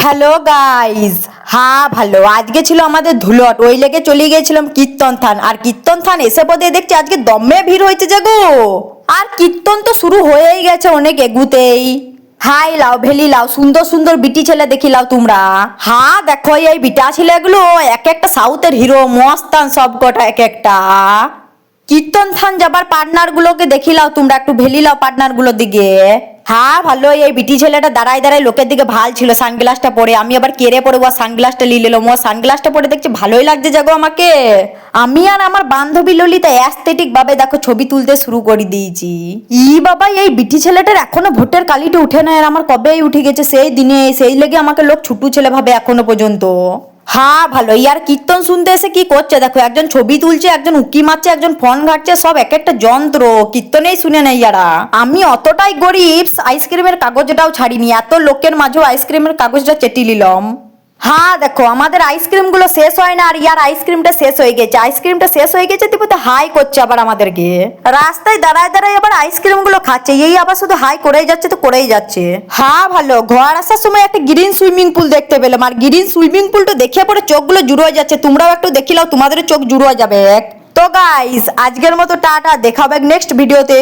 Hello guys. হ্যাঁ ভালো, আজকে ছিল আমাদের ধুলট, ওই লেগে চলে গিয়েছিলাম কীর্তন থান। আর কীর্তন থান এসে পদে দেখছি আজকে দমে ভিড় হয়েছে জাগো। আর কীর্তন তো শুরু হয়েই গেছে অনেক এগুতেই। হাই লাও ভেলি লাও, সুন্দর সুন্দর বিটি ছেলে দেখি লাও তোমরা। হ্যাঁ দেখো এই বিটা ছেলেগুলো এক একটা সাউথের হিরো, মস্তান সব কটা এক একটা। কীর্তন থান যাবার পার্টনার গুলোকে দেখিলাও তোমরা, একটু ভেলি লাও পার্টনার গুলোর দিকে। হ্যাঁ ভালো, এই বিটি ছেলেটা দাঁড়ায় দাঁড়ায় লোকের দিকে ভাল ছিল সানগ্লাসটা পরে। আমি আবার কেড়ে পরে ও সানগ্লাসটা নিয়ে নিলাম। ও সানগ্লাসটা পরে দেখছি ভালোই লাগছে জাগো আমাকে। আমি আর আমার বান্ধবী ললিতা অ্যাস্থেটিক ভাবে দেখো ছবি তুলতে শুরু করে দিয়েছি। ই বাবা, এই বিটি ছেলেটার এখনো ভোটের কালিটা উঠে না, আর আমার কবেই উঠে গেছে সেই দিনে। সেই লেগে আমাকে লোক ছুটু ছেলে ভাবে এখনো পর্যন্ত। হ্যাঁ ভালো, ইয়ার কীর্তন শুনতে এসে কি করছে দেখো, একজন ছবি তুলছে, একজন উকি মারছে, একজন ফোন ঘাটছে, সব এক একটা যন্ত্র। কীর্তনেই শুনে নেই ইয়ারা। আমি অতটাই গরিব, আইসক্রিমের কাগজটাও ছাড়িনি, এত লোকের মাঝেও আইসক্রিমের কাগজটা চেটি নিলাম। হ্যাঁ দেখো আমাদের আইসক্রিম গুলো শেষ হয় না, আর ইয়ার আইসক্রিমটা শেষ হয়ে গেছে। আইসক্রিমটা শেষ হয়ে গেছে তো হাই করছে আবার আমাদেরকে। রাস্তায় দাঁড়ায় দাঁড়ায় আবার আইসক্রিম গুলো খাচ্ছে, এই আবার শুধু হাই করেই যাচ্ছে তো করেই যাচ্ছে। হ্যাঁ ভালো, ঘর আসার সময় একটা গ্রিন সুইমিং পুল দেখতে পেলাম, আর গ্রিন সুইমিং পুলটা দেখে পরে চোখগুলো জুড়ো হয়ে যাচ্ছে। তোমরাও একটু দেখিলাও, তোমাদের চোখ জুড়ো হয়ে যাবে। তো গাইস আজকের মতো টাটা, দেখা হবে নেক্সট ভিডিওতে।